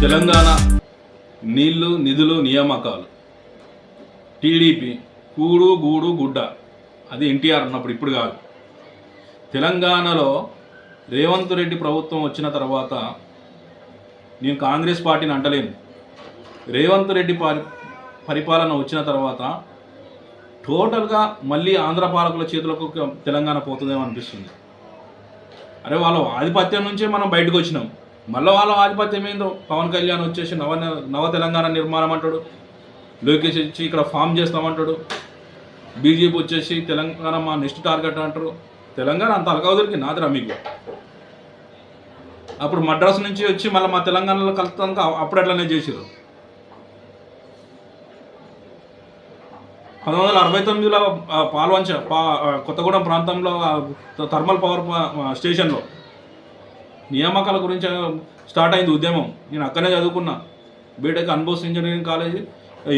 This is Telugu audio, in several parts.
తెలంగాణ నీళ్లు నిధులు నియామకాలు టీడీపీ కూడు గూడు గుడ్డ. అది ఎన్టీఆర్ ఉన్నప్పుడు, ఇప్పుడు కాదు. తెలంగాణలో రేవంత్ రెడ్డి ప్రభుత్వం వచ్చిన తర్వాత నేను కాంగ్రెస్ పార్టీని అంటలేను. రేవంత్ రెడ్డి పరిపాలన వచ్చిన తర్వాత టోటల్గా మళ్ళీ ఆంధ్ర పాలకుల చేతులకు తెలంగాణ పోతుందేమో అనిపిస్తుంది. అరే, వాళ్ళ ఆధిపత్యం నుంచే మనం బయటకు వచ్చినాం. మళ్ళీ వాళ్ళ ఆధిపత్యం ఏందో, పవన్ కళ్యాణ్ వచ్చేసి నవ తెలంగాణ నిర్మాణం అంటాడు, లోకేష్ వచ్చి ఇక్కడ ఫామ్ చేస్తామంటాడు, బీజేపీ వచ్చేసి తెలంగాణ మా నెక్స్ట్ టార్గెట్ అంటారు. తెలంగాణ అంత అలకవదరికి నాదిరా మీకు. అప్పుడు మద్రాసు నుంచి వచ్చి మళ్ళీ మా తెలంగాణలో కలుస్తాక అప్పుడు అట్లనే చేసారు. 1969లో పాల్వంచ కొత్తగూడెం ప్రాంతంలో థర్మల్ పవర్ స్టేషన్లో నియామకాల గురించి స్టార్ట్ అయింది ఉద్యమం. నేను అక్కడనే చదువుకున్నా. బీటెక్ అన్బోస్ engineering college,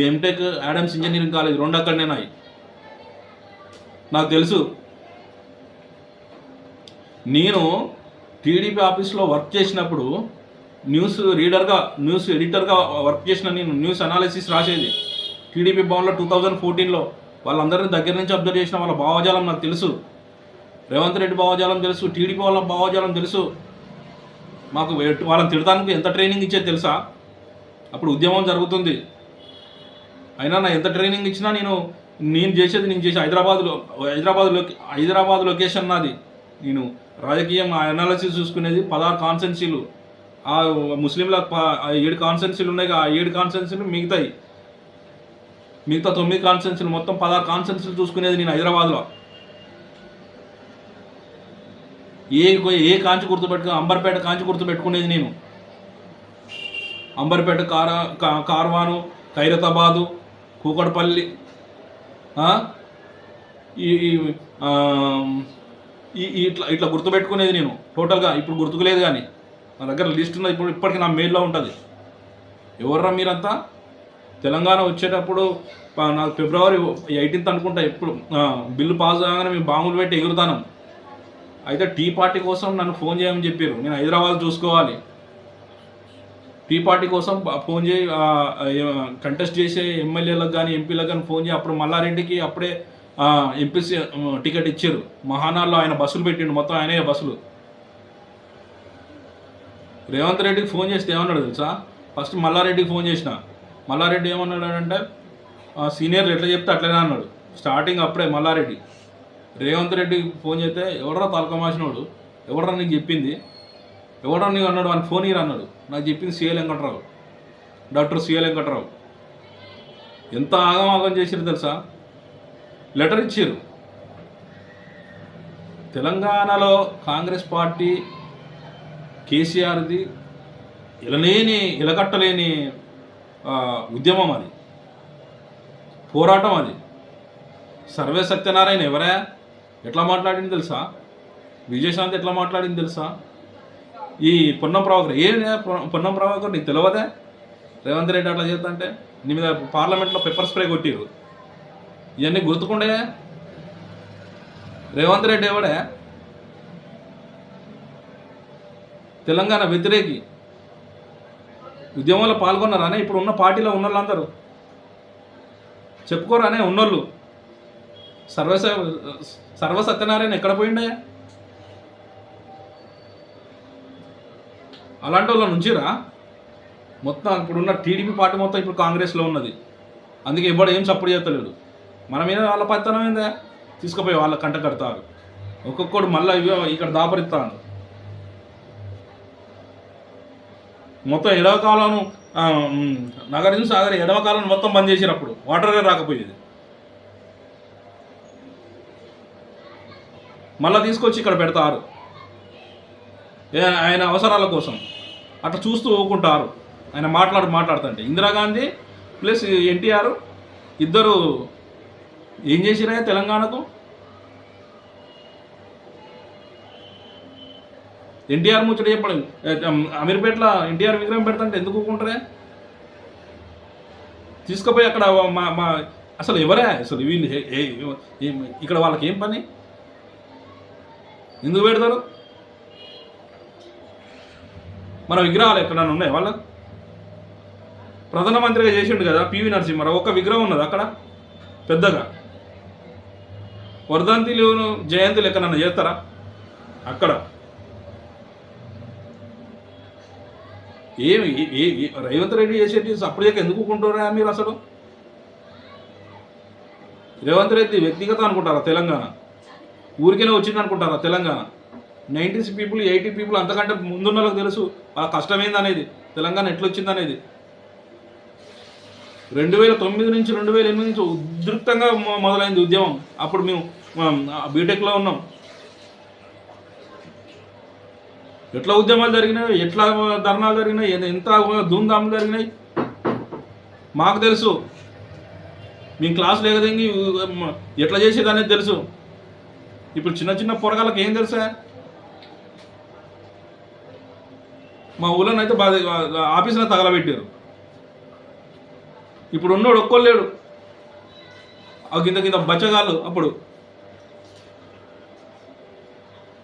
MTech Adams engineering college, రెండు అక్కడనే నాయి. నాకు తెలుసు. నేను టీడీపీ ఆఫీస్లో వర్క్ చేసినప్పుడు న్యూస్ ఎడిటర్గా వర్క్ చేసిన నేను న్యూస్ అనాలిసిస్ రాసేది టీడీపీ భవన్లో 2014లో. వాళ్ళందరినీ దగ్గర నుంచి అబ్జర్వ్ చేసిన వాళ్ళ భావజాలం నాకు తెలుసు. రేవంత్ రెడ్డి భావజాలం తెలుసు, టీడీపీ వాళ్ళ భావజాలం తెలుసు. మాకు వాళ్ళని తిడటానికి ఎంత ట్రైనింగ్ ఇచ్చేది తెలుసా? అప్పుడు ఉద్యమం జరుగుతుంది. అయినా నా ఎంత ట్రైనింగ్ ఇచ్చినా నేను చేసి హైదరాబాద్ లొకేషన్ నాది. నేను రాజకీయం అనాలిసిస్ చూసుకునేది 16 కాన్స్టెన్సీలు. ఆ ముస్లింల 7 కాన్స్టెన్సీలు ఉన్నాయి. ఆ 7 కాన్స్టెన్సీలు మిగతా 9 కాన్స్టెన్సీలు, మొత్తం 16 కాన్స్టెన్సీలు చూసుకునేది నేను హైదరాబాద్లో. ఏ కాంచి అంబర్పేట కాంచి గుర్తుపెట్టుకునేది నేను. అంబర్పేట, కార్వాను, ఖైరతాబాదు, కూకట్పల్లి, ఇట్లా గుర్తుపెట్టుకునేది నేను టోటల్గా. ఇప్పుడు గుర్తుకులేదు, కానీ నా దగ్గర లిస్ట్ ఉన్నది. ఇప్పటికీ నా మెయిల్లో ఉంటుంది. ఎవర్రా మీరంతా? తెలంగాణ వచ్చేటప్పుడు నాకు ఫిబ్రవరి 18th అనుకుంటా, ఎప్పుడు బిల్లు పాస్ కాగానే మేము బాంబులు పెట్టి ఎగురుతాను. అయితే టీ పార్టీ కోసం నన్ను ఫోన్ చేయమని చెప్పారు. నేను హైదరాబాద్ చూసుకోవాలి. టీ పార్టీ కోసం ఫోన్ చేయి, కంటెస్ట్ చేసే ఎమ్మెల్యేలకు కానీ ఎంపీలకు కానీ ఫోన్ చేయి. అప్పుడు మల్లారెడ్డికి అప్పుడే ఎంపీసీ టికెట్ ఇచ్చారు. మహానాల్లో ఆయన బస్సులు పెట్టిండు, మొత్తం ఆయనే బస్సులు. రేవంత్ రెడ్డికి ఫోన్ చేస్తే ఏమన్నాడు తెలుసా? ఫస్ట్ మల్లారెడ్డికి ఫోన్ చేసిన. మల్లారెడ్డి ఏమన్నాడంటే, సీనియర్లు ఎట్లా చెప్తే అట్లనే అన్నాడు. స్టార్టింగ్ అప్పుడే మల్లారెడ్డి. రేవంత్ రెడ్డికి ఫోన్ చేస్తే, ఎవడరా తలకమాసినోడు, ఎవడరా నీకు చెప్పింది, ఎవడరా నీకు అన్నాడు, అని ఫోన్ ఇయ్యరు అన్నాడు. నాకు చెప్పింది CL Venkatrao, doctor CL Venkatrao. ఎంత ఆగమాగం చేసిరు తెలుసా? లెటర్ ఇచ్చారు. తెలంగాణలో కాంగ్రెస్ పార్టీ కేసీఆర్ది ఇలకట్టలేని ఉద్యమం, అది పోరాటం. అది సర్వే సత్యనారాయణ ఎవరా ఎట్లా మాట్లాడింది తెలుసా? విజయశాంతి ఎట్లా మాట్లాడింది తెలుసా? ఈ పొన్నం ప్రభాకర్ నీకు తెలియదే? రేవంత్ రెడ్డి అట్లా చేద్దంటే నీ మీద పార్లమెంట్లో పెప్పర్ స్ప్రే కొట్టిరు. ఇవన్నీ గుర్తుకుండే. రేవంత్ రెడ్డి ఎవడే? తెలంగాణ వ్యతిరేకి. ఉద్యమంలో పాల్గొన్నారానే? ఇప్పుడు ఉన్న పార్టీలో ఉన్న వాళ్ళందరూ చెప్పుకోరానే ఉన్నోళ్ళు. సర్వ సత్యనారాయణ ఎక్కడ పోయిండే? అలాంటి వాళ్ళ నుంచిరా మొత్తం. ఇప్పుడున్న టీడీపీ పార్టీ మొత్తం ఇప్పుడు కాంగ్రెస్లో ఉన్నది. అందుకే ఎవడు ఏం సపోర్ట్ చేస్తలేడు. మన మీద వాళ్ళ పత్తనం ఏందా? తీసుకుపోయి వాళ్ళ కంట కడతారు. ఒక్కొక్కడు మళ్ళీ ఇక్కడ దాపరిస్తాను. మొత్తం ఎడవకాలం నగరం సాగర్ ఎడవకాలం మొత్తం బంద్ చేసినప్పుడు వాటరే రాకపోయేది. మళ్ళీ తీసుకొచ్చి ఇక్కడ పెడతారు ఆయన అవసరాల కోసం. అట్లా చూస్తూ ఊకుంటారు. ఆయన మాట్లాడుతుంటే ఇందిరాగాంధీ ప్లస్ ఎన్టీఆర్ ఇద్దరు ఏం చేసిరా తెలంగాణకు? ఎన్టీఆర్ ముచ్చట చెప్పడం. అమీర్పేటలో ఎన్టీఆర్ విగ్రహం పెడతాంటే ఎందుకు ఊకుంటారే? తీసుకుపోయి అక్కడ అసలు ఎవరే అసలు వీళ్ళు? ఇక్కడ వాళ్ళకి ఏం పని? ఎందుకు పెడతారు? మన విగ్రహాలు ఎక్కడైనా ఉన్నాయి వాళ్ళకు? ప్రధానమంత్రిగా చేసిండు కదా పివి నరసింహారావు. ఒక విగ్రహం ఉన్నది అక్కడ పెద్దగా. వర్ధంతిలు జయంతులు ఎక్కడన్నా చేస్తారా అక్కడ? ఏమి రేవంత్ రెడ్డి చేసేటి సపరేట్గా ఎందుకు కుంటారా మీరు అసలు? రేవంత్ రెడ్డి వ్యక్తిగత అనుకుంటారా తెలంగాణ? ఊరికేనే వచ్చింది అనుకుంటారా తెలంగాణ? 90s పీపుల్ 80 పీపుల్ అంతకంటే ముందున్న వాళ్ళకి తెలుసు వాళ్ళ కష్టమైంది అనేది, తెలంగాణ ఎట్లొచ్చింది అనేది. 2009 నుంచి 2008 నుంచి ఉధృతంగా మొదలైంది ఉద్యమం. అప్పుడు మేము బీటెక్లో ఉన్నాం. ఎట్లా ఉద్యమాలు జరిగినాయి, ఎట్లా ధర్నాలు జరిగినాయి, ఎంత ధూమ్ధాములు జరిగినాయి మాకు తెలుసు. మేము క్లాస్ లేకదంగి ఎట్లా చేసేది అనేది తెలుసు. ఇప్పుడు చిన్న చిన్న పొరగాళ్ళకి ఏం తెలుసా? మా ఊళ్ళోనైతే అయితే బాగా ఆఫీసులో తగలబెట్టారు. ఇప్పుడు ఉన్నోడు ఒక్కోలేడు. కింద కింద బచ్చగాళ్ళు. అప్పుడు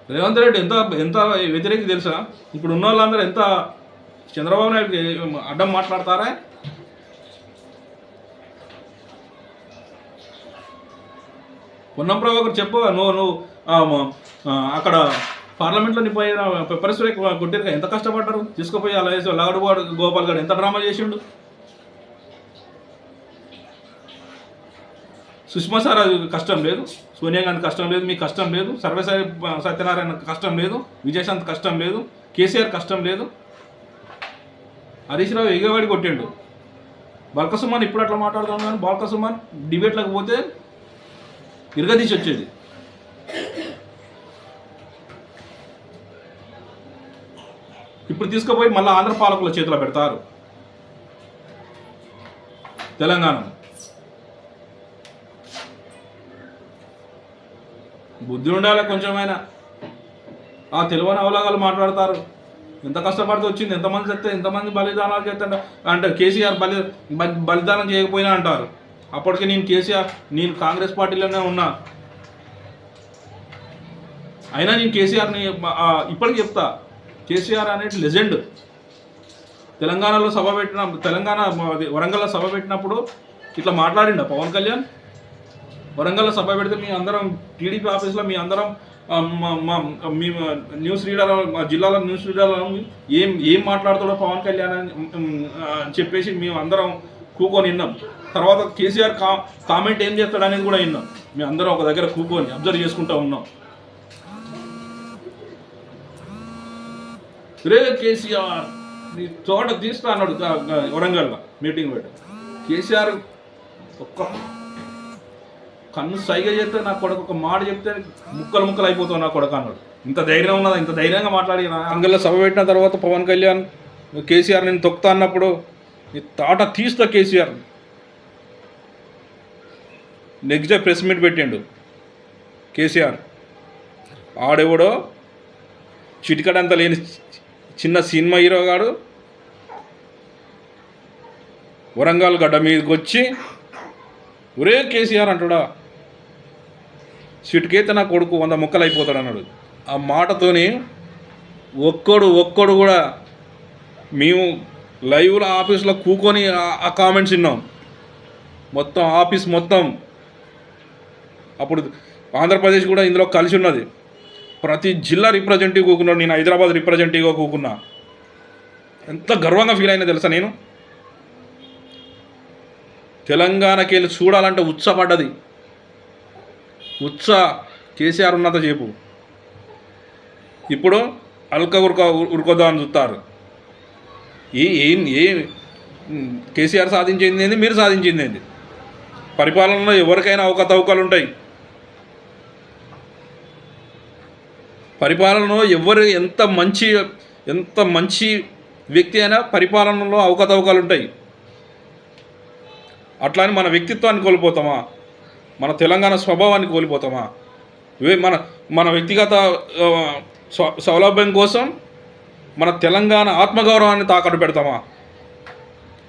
రేవంత్ రెడ్డి ఎంత ఎంత వ్యతిరేకి తెలుసా? ఇప్పుడు ఉన్న వాళ్ళందరూ ఎంత చంద్రబాబు నాయుడుకి అడ్డం మాట్లాడతారా? పొన్నం ప్రభాకర్ చెప్పు, నువ్వు అక్కడ పార్లమెంట్లో నీ పోయిన పెప్పర్ స్ప్రే కొట్టిరుగా ఎంత కష్టపడ్డారు తీసుకుపోయి. అలా వేసి లగడువాడు గోపాల్ గారు ఎంత డ్రామా చేసిండు. సుష్మా సార్ కష్టం లేదు, సోనియా గాంధీ కష్టం లేదు, మీకు కష్టం లేదు, సర్వేసాయి సత్యనారాయణ కష్టం లేదు, విజయశాంత్ కష్టం లేదు, కేసీఆర్ కష్టం లేదు. హరీష్ రావు ఎగవాడి కొట్టిండు. బాల్కసుమాన్ ఇప్పుడు అట్లా మాట్లాడుతున్నాను కానీ బాల్కసుమాన్ డిబేట్లకు పోతే ఇరగదీసి వచ్చేది. ఇప్పుడు తీసుకుపోయి మళ్ళీ ఆంధ్ర పాలకుల చేతిలో పెడతారు తెలంగాణ. బుద్ధి ఉండాలి కొంచెమైనా. ఆ తెలివని అవలాగాలు మాట్లాడతారు. ఎంత కష్టపడితే వచ్చింది, ఎంతమంది చెప్తే ఎంతమంది బలిదానాలు చేస్తాడు అంటే కేసీఆర్ బలిదానం చేయకపోయినా అంటారు. అప్పటికి నేను కాంగ్రెస్ పార్టీలోనే ఉన్నా. అయినా నేను కేసీఆర్ని ఇప్పటికి చెప్తా, కేసీఆర్ అనేది లెజెండ్. తెలంగాణలో సభ పెట్టిన వరంగల్లో సభ పెట్టినప్పుడు ఇట్లా మాట్లాడిండ పవన్ కళ్యాణ్. వరంగల్లో సభ పెడితే మీ అందరం టీడీపీ ఆఫీస్లో మీ అందరం మీ న్యూస్ రీడర్, మా జిల్లాలో న్యూస్ రీడర్లో ఏం మాట్లాడుతాడో పవన్ కళ్యాణ్ అని చెప్పేసి మేము అందరం కూకొని విన్నాం. తర్వాత కేసీఆర్ కామెంట్ ఏం చేస్తాడు అనేది కూడా విన్నాం. మేము అందరం ఒక దగ్గర కూకొని అబ్జర్వ్ చేసుకుంటూ ఉన్నాం. రే కేసీఆర్ నీ తోట తీస్తా అన్నాడు వరంగల్లో మీటింగ్ పెట్టి. కేసీఆర్ ఒక్క కన్ను సైగ చేస్తే నా కొడుకు ఒక మాట చెప్తే ముక్కలు ముక్కలు అయిపోతావు నా కొడుకు అన్నాడు. ఇంత ధైర్యం ఉన్నదా? ఇంత ధైర్యంగా మాట్లాడినా. వరంగల్లో సభ పెట్టిన తర్వాత పవన్ కళ్యాణ్ కేసీఆర్ నేను తొక్తా అన్నప్పుడు నీ తాట తీస్తా KCR. Next day press meet పెట్టిండు కేసీఆర్. ఆడెవడో చిటికడంత లేని చిన్న సినిమా హీరో గాడు వరంగల్ గడ్డ మీదకి వచ్చి ఒరే కేసీఆర్ అంటాడా, చిటికైతే నా కొడుకు 100 ముక్కలు అయిపోతాడు అన్నాడు. ఆ మాటతోని ఒక్కడు కూడా మేము లైవ్లో ఆఫీస్లో కూకొని ఆ కామెంట్స్ విన్నాం. మొత్తం ఆఫీస్ మొత్తం అప్పుడు ఆంధ్రప్రదేశ్ కూడా ఇందులో కలిసి ఉన్నది. ప్రతి జిల్లా రిప్రజెంటేటివ్ కూకున్నాడు. నేను హైదరాబాద్ రిప్రజెంటేటివ్గా కూకున్నా. ఎంత గర్వంగా ఫీల్ అయినా తెలుసా నేను. తెలంగాణకి వెళ్ళి చూడాలంటే ఉత్సాహపడ్డది. కేసీఆర్ ఉన్నంత చెప్పు. ఇప్పుడు అల్క ఉరుకొద్దా అని చూస్తారు. ఏ కేసీఆర్ సాధించింది ఏంది, మీరు సాధించింది ఏంది? పరిపాలనలో ఎవరికైనా అవకతవకలు ఉంటాయి. పరిపాలనలో ఎంత మంచి వ్యక్తి అయినా పరిపాలనలో అవకతవకలు ఉంటాయి. అట్లా అని మన వ్యక్తిత్వాన్ని కోల్పోతామా? మన తెలంగాణ స్వభావాన్ని కోల్పోతామా? మన వ్యక్తిగత సౌలభ్యం కోసం మన తెలంగాణ ఆత్మగౌరవాన్ని తాకట్టు పెడతామా?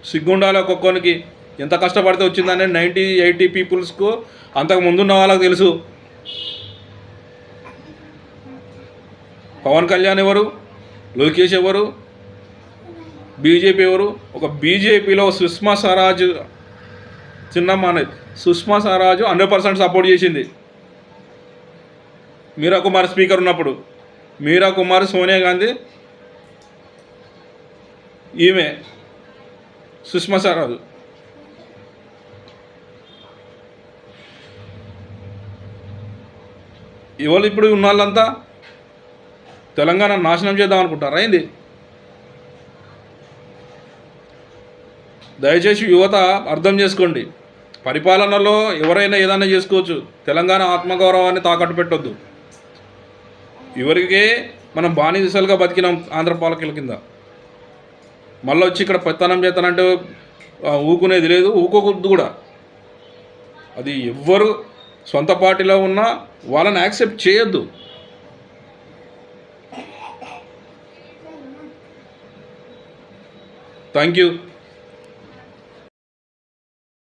సిగ్గుండాలి ఒక్కొక్కరికి. ఎంత కష్టపడితే వచ్చిందనే 90-80 పీపుల్స్కు అంతకు ముందున్న వాళ్ళకి తెలుసు. పవన్ కళ్యాణ్ ఎవరు, లోకేష్ ఎవరు, బీజేపీ ఎవరు? ఒక బీజేపీలో సుష్మా స్వరాజ్ సుష్మా స్వరాజ్ 100% సపోర్ట్ చేసింది మీరా కుమార్ స్పీకర్ ఉన్నప్పుడు. మీరా కుమార్, సోనియా గాంధీ, ఈమె సుష్మా స్వరాజ్. ఎవరు ఇప్పుడు ఉన్న వాళ్ళంతా తెలంగాణ నాశనం చేద్దాం అనుకుంటారా ఏంది? దయచేసి యువత అర్థం చేసుకోండి. పరిపాలనలో ఎవరైనా ఏదైనా చేసుకోవచ్చు, తెలంగాణ ఆత్మగౌరవాన్ని తాకట్టు పెట్టొద్దు. ఎవరికే మనం బానిసలుగా బతికినాం ఆంధ్ర పాలకుల కింద. మళ్ళీ వచ్చి ఇక్కడ పెత్తనం చేస్తానంటే ఊకునేది లేదు, ఊకోకూడదు కూడా. అది ఎవ్వరు సొంత పార్టీలో ఉన్నా వాళ్ళని యాక్సెప్ట్ చేయొద్దు. Thank you.